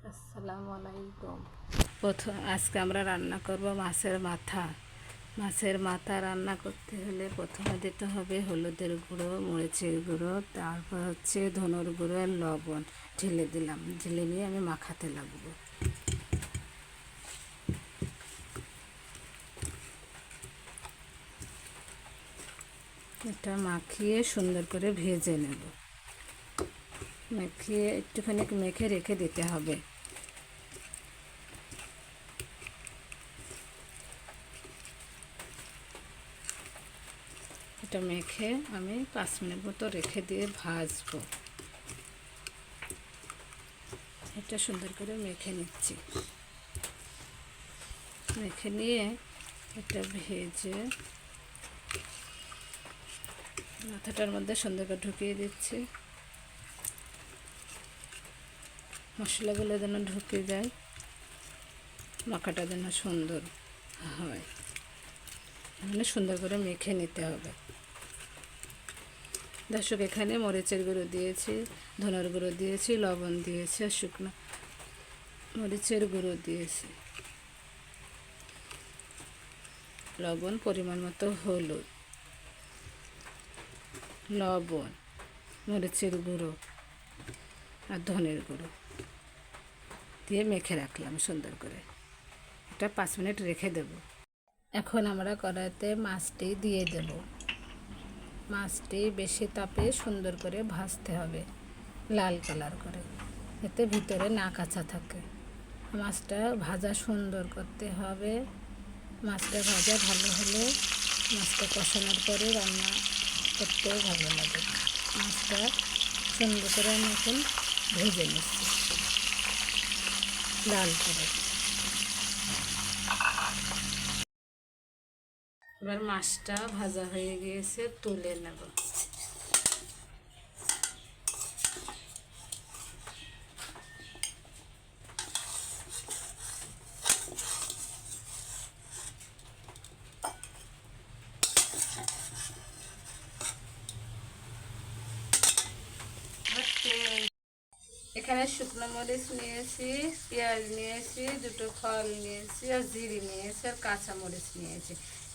আসসালামু আলাইকুম। আজকে আমরা রান্না করব মাছের মাথা রান্না করতে হলে প্রথমে দিতে হবে হলুদের গুঁড়ো, মরিচের গুঁড়ো, তারপর হচ্ছে ধনের গুঁড়ো আর লবণ ঢেলে দিলাম। ঢেলে নিয়ে আমি মাখাতে লাগবো। এটা মাখিয়ে সুন্দর করে ভেজে নেব। মেখে একটুখানি মেখে রেখে দিতে হবে। এটা মেখে আমি 5 মিনিট মতো রেখে দিয়ে ভাজবো। এটা সুন্দর করে মেখে নিচ্ছি। মেখে নিয়ে এটা ভেজে মাথাটার মধ্যে সুন্দর করে ঢুকিয়ে দিচ্ছি। মশলাগুলো যেন ঢুকে যায়, মাখাটা যেন সুন্দর হয়, মানে সুন্দর করে মেখে নিতে হবে। দর্শক, এখানে মরিচের গুঁড়ো দিয়েছি, ধনের গুঁড়ো দিয়েছি, লবণ দিয়েছি আর শুকনো মরিচের গুঁড়ো দিয়েছি, লবণ পরিমাণ মতো, হলুদ, লবণ, মরিচের গুঁড়ো আর ধনের গুঁড়ো দিয়ে মেখে রাখলাম সুন্দর করে। এটা 5 মিনিট রেখে দেব। এখন আমরা কড়াইতে মাছটি দিয়ে দেব। মাছটি বেশি তাপে সুন্দর করে ভাজতে হবে, লাল কালার করে, এতে ভিতরে না কাঁচা থাকে। মাছটা ভাজা সুন্দর করতে হবে। মাছটা ভাজা ভালো হলে মাছটা কষানোর পরে রান্না করতেও ভালো লাগে। মাছটা সুন্দর করে আমি এখন ভেজে নিচ্ছি লাল করে। এবার মাছটা ভাজা হয়ে গিয়েছে, তুলে নেব। এখানে শুকনো মরিচ নিয়েছি, পেঁয়াজ নিয়েছি, দুটো ফল নিয়েছি আর জিরে নিয়েছি আর কাঁচা মরিচ নিয়েছি।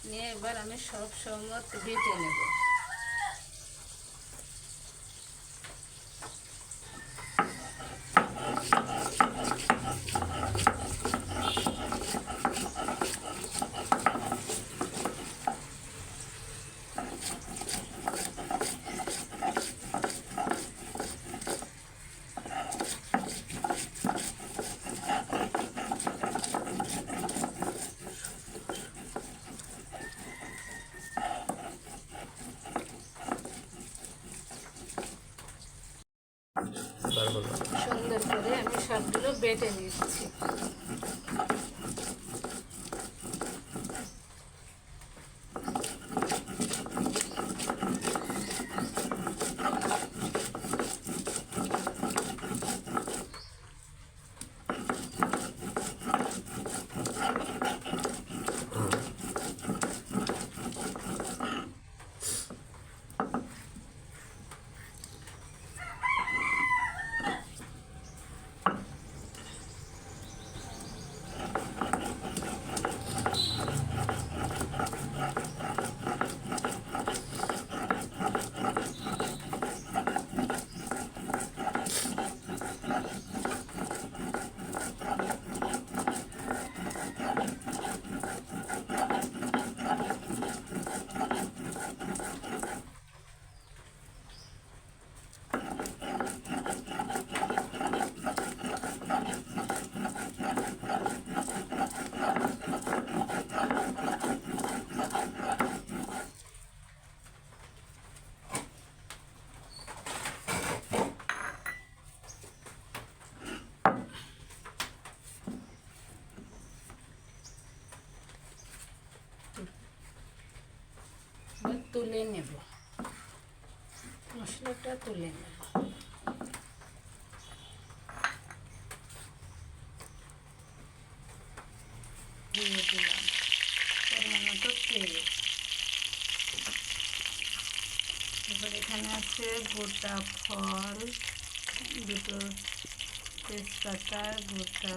নিয়ে এবার আমি সব সময় বেটে নেব। সুন্দর করে আমি সবগুলো বেটে নিচ্ছি। তুলে নেব, মশলাটা তুলে নেব। দিয়ে দিলাম পরিমাণ মতো তেল। এবার এখানে আছে গোটা ফল দুটো, তেজপাতা, গোটা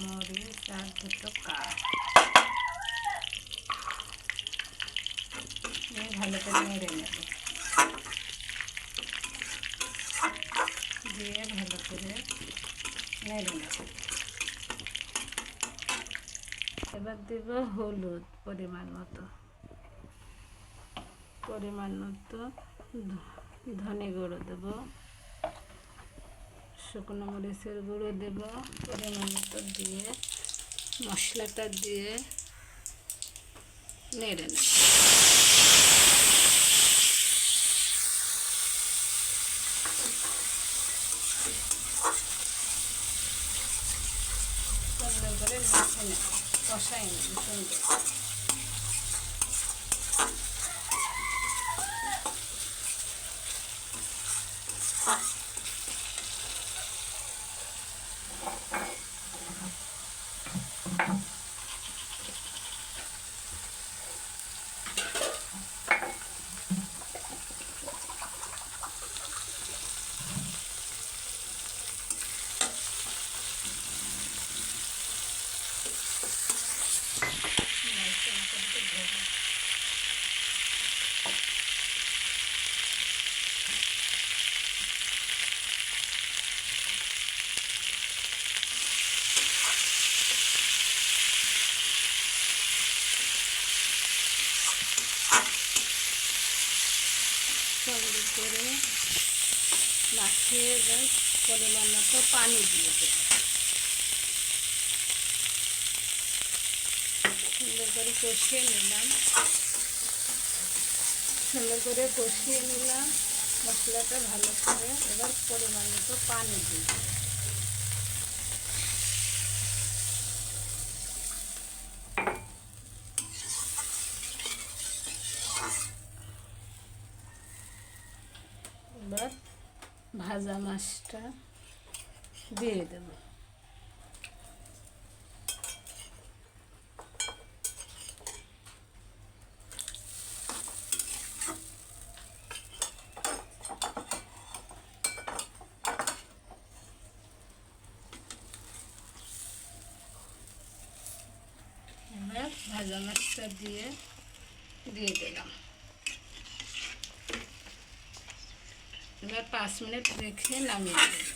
মরিচ আর দুটো কাঠ দিয়ে ভালো করে নেড়ে নেব, দিয়ে ভালো করে নেড়ে নেব। এবার দেব হলুদ পরিমাণ মতো, ধনে গুঁড়ো দেব, শুকনো মরিচের গুঁড়ো দেব পরিমাণ মতো, দিয়ে মশলাটা দিয়ে নেড়ে নেব। সুন্দর করে মেখে নেব, কষাই নেব সুন্দর। সুন্দর করে মাখিয়ে এবার পরিমাণ মতো পানি দিয়ে দেব। সুন্দর করে কষিয়ে নিলাম, মশলাটা ভালো করে। এবার পরিমাণ মতো পানি দিই, এবার ভাজা মাছটা দিয়ে দেব। এবার ভাজা মাছটা দিয়ে দিলাম। এবার 5 মিনিট রেখে নামিয়ে দেব।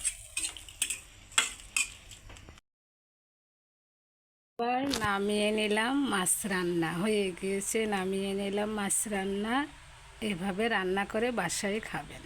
এবার নামিয়ে নিলাম, মাছ রান্না হয়ে গিয়েছে। নামিয়ে নিলাম মাছ রান্না। এভাবে রান্না করে বাসায় খাবেন।